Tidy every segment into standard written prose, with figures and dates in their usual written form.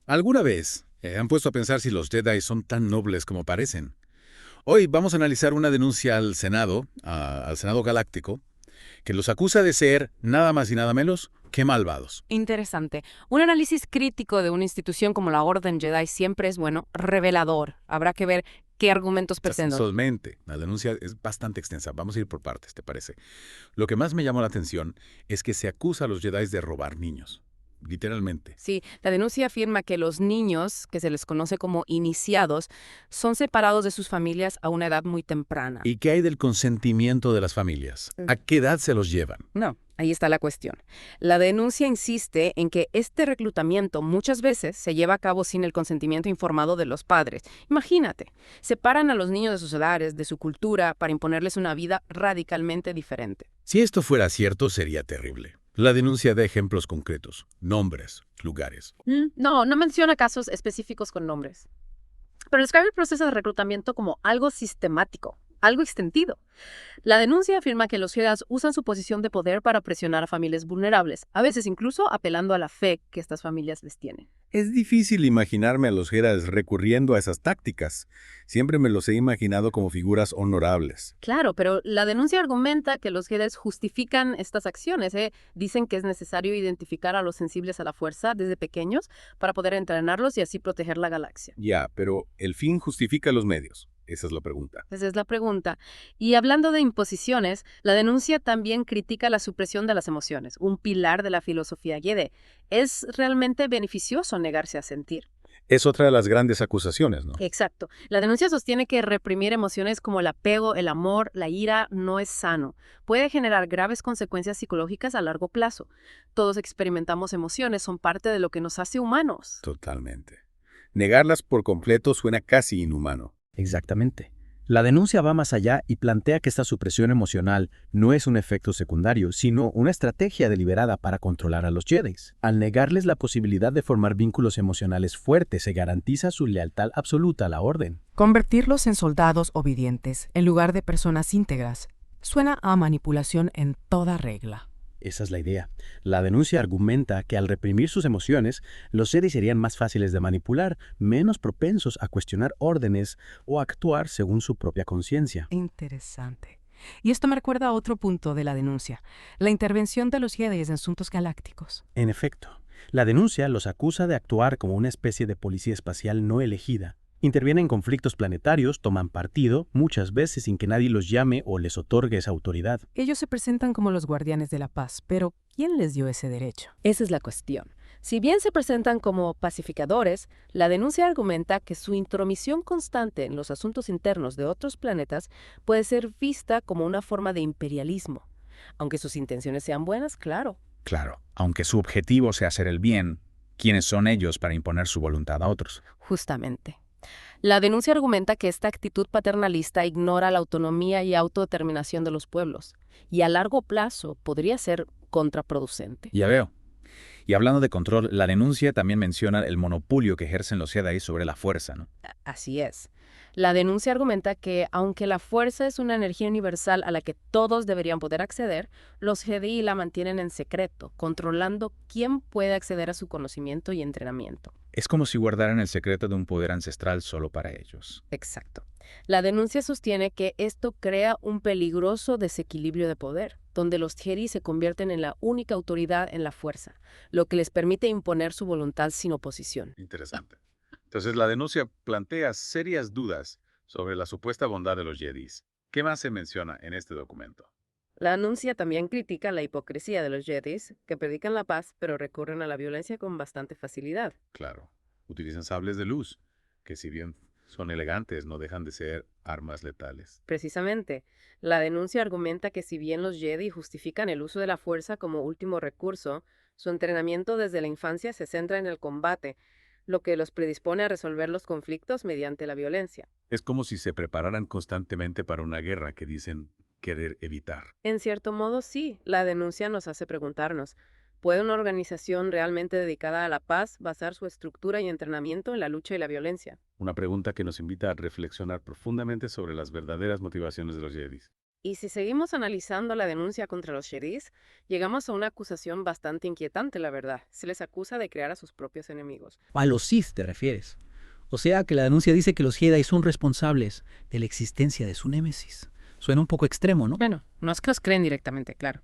¿Alguna vez han puesto a pensar si los Jedi son tan nobles como parecen? Hoy vamos a analizar una denuncia al Senado, al Senado Galáctico, que los acusa de ser nada más y nada menos que malvados. Interesante. Un análisis crítico de una institución como la Orden Jedi siempre es, bueno, revelador. Habrá que ver qué argumentos presentan. Solamente, la denuncia es bastante extensa. Vamos a ir por partes, ¿te parece? Lo que más me llamó la atención es que se acusa a los Jedi de robar niños. Literalmente. Sí, la denuncia afirma que los niños, que se les conoce como iniciados, son separados de sus familias a una edad muy temprana. ¿Y qué hay del consentimiento de las familias? ¿A qué edad se los llevan? No, ahí está la cuestión. La denuncia insiste en que este reclutamiento muchas veces se lleva a cabo sin el consentimiento informado de los padres. Imagínate, separan a los niños de sus edades, de su cultura, para imponerles una vida radicalmente diferente. Si esto fuera cierto, sería terrible. La denuncia da ejemplos concretos, nombres, lugares. No, no menciona casos específicos con nombres, pero describe el proceso de reclutamiento como algo sistemático, algo extendido. La denuncia afirma que los Jedi usan su posición de poder para presionar a familias vulnerables, a veces incluso apelando a la fe que estas familias les tienen. Es difícil imaginarme a los Jedi recurriendo a esas tácticas. Siempre me los he imaginado como figuras honorables. Claro, pero la denuncia argumenta que los Jedi justifican estas acciones. Dicen que es necesario identificar a los sensibles a la fuerza desde pequeños para poder entrenarlos y así proteger la galaxia. Ya, pero ¿el fin justifica los medios? Esa es la pregunta. Esa es la pregunta. Y hablando de imposiciones, la denuncia también critica la supresión de las emociones, un pilar de la filosofía Jedi. ¿Es realmente beneficioso negarse a sentir? Es otra de las grandes acusaciones, ¿no? Exacto. La denuncia sostiene que reprimir emociones como el apego, el amor, la ira no es sano. Puede generar graves consecuencias psicológicas a largo plazo. Todos experimentamos emociones, son parte de lo que nos hace humanos. Totalmente. Negarlas por completo suena casi inhumano. Exactamente. La denuncia va más allá y plantea que esta supresión emocional no es un efecto secundario, sino una estrategia deliberada para controlar a los Jedi. Al negarles la posibilidad de formar vínculos emocionales fuertes, se garantiza su lealtad absoluta a la orden. Convertirlos en soldados obedientes en lugar de personas íntegras suena a manipulación en toda regla. Esa es la idea. La denuncia argumenta que al reprimir sus emociones, los Jedi serían más fáciles de manipular, menos propensos a cuestionar órdenes o actuar según su propia conciencia. Interesante. Y esto me recuerda a otro punto de la denuncia, la intervención de los Jedi en asuntos galácticos. En efecto, la denuncia los acusa de actuar como una especie de policía espacial no elegida. Intervienen en conflictos planetarios, toman partido, muchas veces sin que nadie los llame o les otorgue esa autoridad. Ellos se presentan como los guardianes de la paz, pero ¿quién les dio ese derecho? Esa es la cuestión. Si bien se presentan como pacificadores, la denuncia argumenta que su intromisión constante en los asuntos internos de otros planetas puede ser vista como una forma de imperialismo. Aunque sus intenciones sean buenas, claro. Claro, aunque su objetivo sea hacer el bien, ¿quiénes son ellos para imponer su voluntad a otros? Justamente. La denuncia argumenta que esta actitud paternalista ignora la autonomía y autodeterminación de los pueblos, y a largo plazo podría ser contraproducente. Ya veo. Y hablando de control, la denuncia también menciona el monopolio que ejercen los Jedi sobre la fuerza, ¿no? Así es. La denuncia argumenta que, aunque la fuerza es una energía universal a la que todos deberían poder acceder, los Jedi la mantienen en secreto, controlando quién puede acceder a su conocimiento y entrenamiento. Es como si guardaran el secreto de un poder ancestral solo para ellos. Exacto. La denuncia sostiene que esto crea un peligroso desequilibrio de poder, donde los Jedi se convierten en la única autoridad en la fuerza, lo que les permite imponer su voluntad sin oposición. Interesante. Entonces, la denuncia plantea serias dudas sobre la supuesta bondad de los Jedis. ¿Qué más se menciona en este documento? La denuncia también critica la hipocresía de los Jedis, que predican la paz, pero recurren a la violencia con bastante facilidad. Claro, utilizan sables de luz, que si bien son elegantes, no dejan de ser armas letales. Precisamente, la denuncia argumenta que si bien los Jedi justifican el uso de la fuerza como último recurso, su entrenamiento desde la infancia se centra en el combate, lo que los predispone a resolver los conflictos mediante la violencia. Es como si se prepararan constantemente para una guerra que dicen querer evitar. En cierto modo, sí, la denuncia nos hace preguntarnos, ¿puede una organización realmente dedicada a la paz basar su estructura y entrenamiento en la lucha y la violencia? Una pregunta que nos invita a reflexionar profundamente sobre las verdaderas motivaciones de los Jedis. Y si seguimos analizando la denuncia contra los Jedi, llegamos a una acusación bastante inquietante, la verdad. Se les acusa de crear a sus propios enemigos. A los Sith te refieres. O sea que la denuncia dice que los Jedi son responsables de la existencia de su némesis. Suena un poco extremo, ¿no? Bueno, no es que los creen directamente, claro.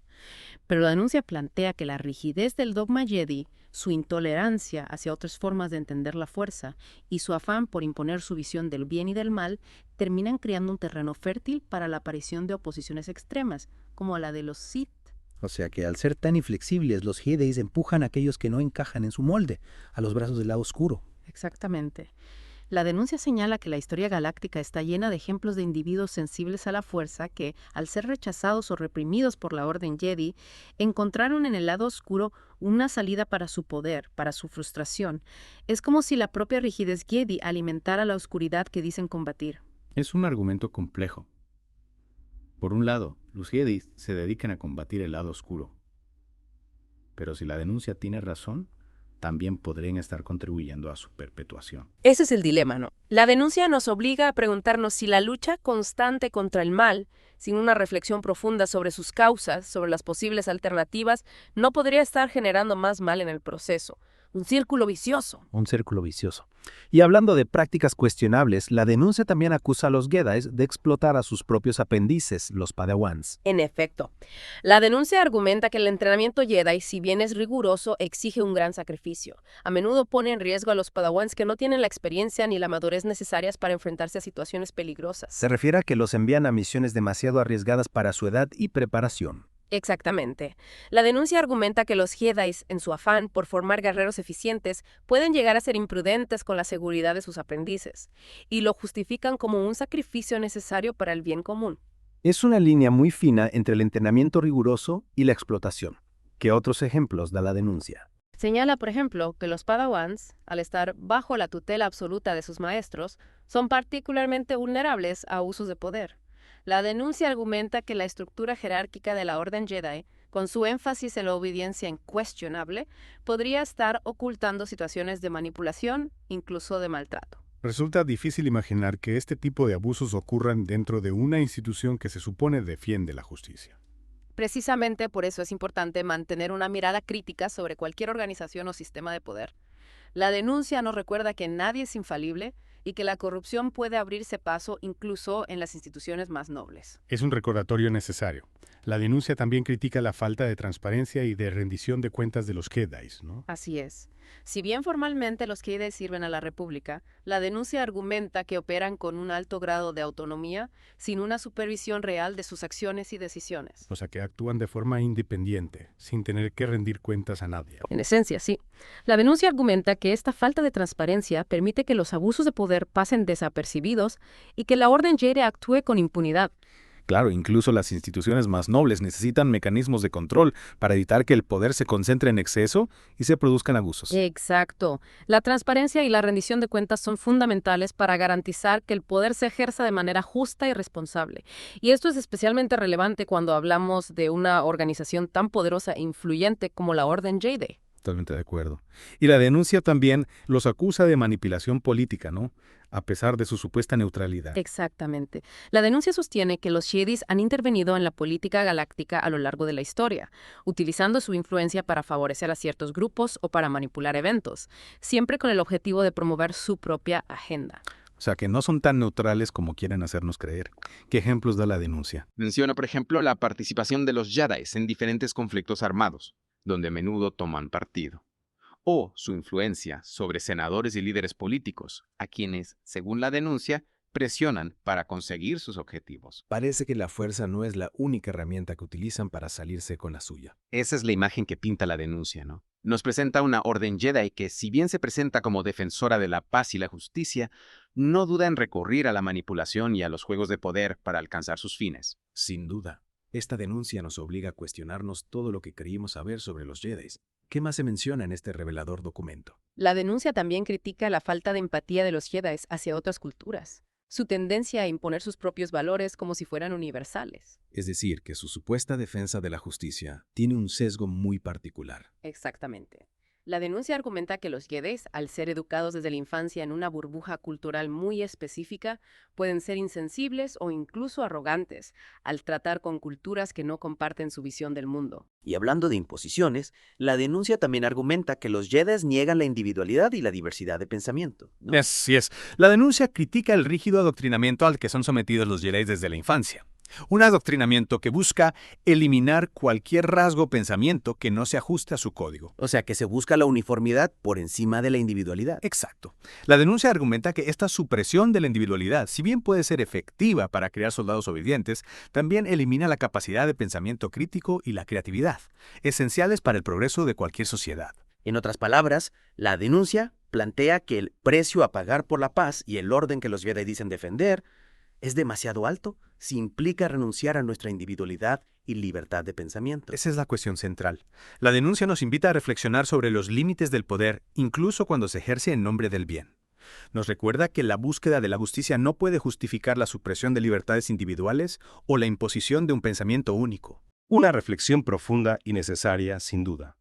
Pero la denuncia plantea que la rigidez del dogma Jedi, su intolerancia hacia otras formas de entender la fuerza y su afán por imponer su visión del bien y del mal terminan creando un terreno fértil para la aparición de oposiciones extremas, como la de los Sith. O sea que al ser tan inflexibles, los Jedi empujan a aquellos que no encajan en su molde, a los brazos del lado oscuro. Exactamente. La denuncia señala que la historia galáctica está llena de ejemplos de individuos sensibles a la fuerza que, al ser rechazados o reprimidos por la Orden Jedi, encontraron en el lado oscuro una salida para su poder, para su frustración. Es como si la propia rigidez Jedi alimentara la oscuridad que dicen combatir. Es un argumento complejo. Por un lado, los Jedi se dedican a combatir el lado oscuro. Pero si la denuncia tiene razón, también podrían estar contribuyendo a su perpetuación. Ese es el dilema, ¿no? La denuncia nos obliga a preguntarnos si la lucha constante contra el mal, sin una reflexión profunda sobre sus causas, sobre las posibles alternativas, no podría estar generando más mal en el proceso. Un círculo vicioso. Un círculo vicioso. Y hablando de prácticas cuestionables, la denuncia también acusa a los Jedi de explotar a sus propios aprendices, los Padawans. En efecto, la denuncia argumenta que el entrenamiento Jedi, si bien es riguroso, exige un gran sacrificio. A menudo pone en riesgo a los Padawans que no tienen la experiencia ni la madurez necesarias para enfrentarse a situaciones peligrosas. Se refiere a que los envían a misiones demasiado arriesgadas para su edad y preparación. Exactamente. La denuncia argumenta que los Jedi, en su afán por formar guerreros eficientes, pueden llegar a ser imprudentes con la seguridad de sus aprendices, y lo justifican como un sacrificio necesario para el bien común. Es una línea muy fina entre el entrenamiento riguroso y la explotación. ¿Qué otros ejemplos da la denuncia? Señala, por ejemplo, que los Padawans, al estar bajo la tutela absoluta de sus maestros, son particularmente vulnerables a abusos de poder. La denuncia argumenta que la estructura jerárquica de la Orden Jedi, con su énfasis en la obediencia incuestionable, podría estar ocultando situaciones de manipulación, incluso de maltrato. Resulta difícil imaginar que este tipo de abusos ocurran dentro de una institución que se supone defiende la justicia. Precisamente por eso es importante mantener una mirada crítica sobre cualquier organización o sistema de poder. La denuncia nos recuerda que nadie es infalible y que la corrupción puede abrirse paso incluso en las instituciones más nobles. Es un recordatorio necesario. La denuncia también critica la falta de transparencia y de rendición de cuentas de los Jedi, ¿no? Así es. Si bien formalmente los Jedi sirven a la República, la denuncia argumenta que operan con un alto grado de autonomía, sin una supervisión real de sus acciones y decisiones. O sea, que actúan de forma independiente, sin tener que rendir cuentas a nadie. En esencia, sí. La denuncia argumenta que esta falta de transparencia permite que los abusos de poder pasen desapercibidos y que la Orden Jedi actúe con impunidad. Claro, incluso las instituciones más nobles necesitan mecanismos de control para evitar que el poder se concentre en exceso y se produzcan abusos. Exacto. La transparencia y la rendición de cuentas son fundamentales para garantizar que el poder se ejerza de manera justa y responsable. Y esto es especialmente relevante cuando hablamos de una organización tan poderosa e influyente como la Orden Jedi. Totalmente de acuerdo. Y la denuncia también los acusa de manipulación política, ¿no? A pesar de su supuesta neutralidad. Exactamente. La denuncia sostiene que los Jedis han intervenido en la política galáctica a lo largo de la historia, utilizando su influencia para favorecer a ciertos grupos o para manipular eventos, siempre con el objetivo de promover su propia agenda. O sea, que no son tan neutrales como quieren hacernos creer. ¿Qué ejemplos da la denuncia? Menciona, por ejemplo, la participación de los Jedi en diferentes conflictos armados, donde a menudo toman partido, o su influencia sobre senadores y líderes políticos, a quienes, según la denuncia, presionan para conseguir sus objetivos. Parece que la fuerza no es la única herramienta que utilizan para salirse con la suya. Esa es la imagen que pinta la denuncia, ¿no? Nos presenta una Orden Jedi que, si bien se presenta como defensora de la paz y la justicia, no duda en recurrir a la manipulación y a los juegos de poder para alcanzar sus fines. Sin duda, esta denuncia nos obliga a cuestionarnos todo lo que creímos saber sobre los Jedi. ¿Qué más se menciona en este revelador documento? La denuncia también critica la falta de empatía de los Jedi hacia otras culturas, su tendencia a imponer sus propios valores como si fueran universales. Es decir, que su supuesta defensa de la justicia tiene un sesgo muy particular. Exactamente. La denuncia argumenta que los Jedi, al ser educados desde la infancia en una burbuja cultural muy específica, pueden ser insensibles o incluso arrogantes al tratar con culturas que no comparten su visión del mundo. Y hablando de imposiciones, la denuncia también argumenta que los Jedi niegan la individualidad y la diversidad de pensamiento, ¿no? Así es. La denuncia critica el rígido adoctrinamiento al que son sometidos los Jedi desde la infancia. Un adoctrinamiento que busca eliminar cualquier rasgo o pensamiento que no se ajuste a su código. O sea que se busca la uniformidad por encima de la individualidad. Exacto. La denuncia argumenta que esta supresión de la individualidad, si bien puede ser efectiva para crear soldados obedientes, también elimina la capacidad de pensamiento crítico y la creatividad, esenciales para el progreso de cualquier sociedad. En otras palabras, la denuncia plantea que el precio a pagar por la paz y el orden que los Jedi dicen defender es demasiado alto si implica renunciar a nuestra individualidad y libertad de pensamiento. Esa es la cuestión central. La denuncia nos invita a reflexionar sobre los límites del poder, incluso cuando se ejerce en nombre del bien. Nos recuerda que la búsqueda de la justicia no puede justificar la supresión de libertades individuales o la imposición de un pensamiento único. Una reflexión profunda y necesaria, sin duda.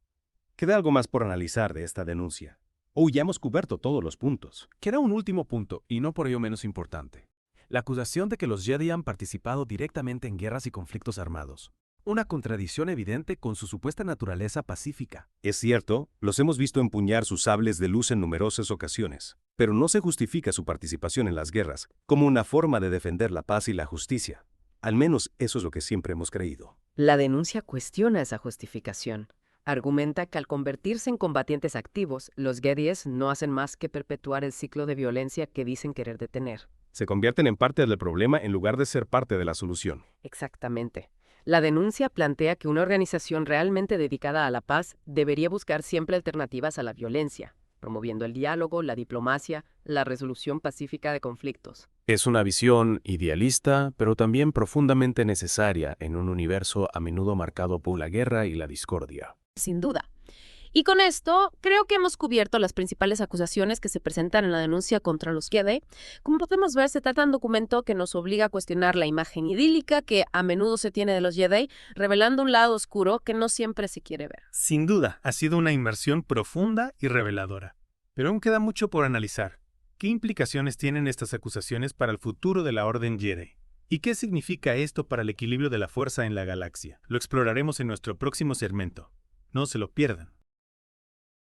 Queda algo más por analizar de esta denuncia. Ya hemos cubierto todos los puntos. Queda un último punto, y no por ello menos importante. La acusación de que los Jedi han participado directamente en guerras y conflictos armados. Una contradicción evidente con su supuesta naturaleza pacífica. Es cierto, los hemos visto empuñar sus sables de luz en numerosas ocasiones, pero no se justifica su participación en las guerras como una forma de defender la paz y la justicia. Al menos eso es lo que siempre hemos creído. La denuncia cuestiona esa justificación. Argumenta que al convertirse en combatientes activos, los Jedi no hacen más que perpetuar el ciclo de violencia que dicen querer detener. Se convierten en parte del problema en lugar de ser parte de la solución. Exactamente. La denuncia plantea que una organización realmente dedicada a la paz debería buscar siempre alternativas a la violencia, promoviendo el diálogo, la diplomacia, la resolución pacífica de conflictos. Es una visión idealista, pero también profundamente necesaria en un universo a menudo marcado por la guerra y la discordia. Sin duda. Y con esto, creo que hemos cubierto las principales acusaciones que se presentan en la denuncia contra los Jedi. Como podemos ver, se trata de un documento que nos obliga a cuestionar la imagen idílica que a menudo se tiene de los Jedi, revelando un lado oscuro que no siempre se quiere ver. Sin duda, ha sido una inmersión profunda y reveladora. Pero aún queda mucho por analizar. ¿Qué implicaciones tienen estas acusaciones para el futuro de la Orden Jedi? ¿Y qué significa esto para el equilibrio de la fuerza en la galaxia? Lo exploraremos en nuestro próximo segmento. No se lo pierdan.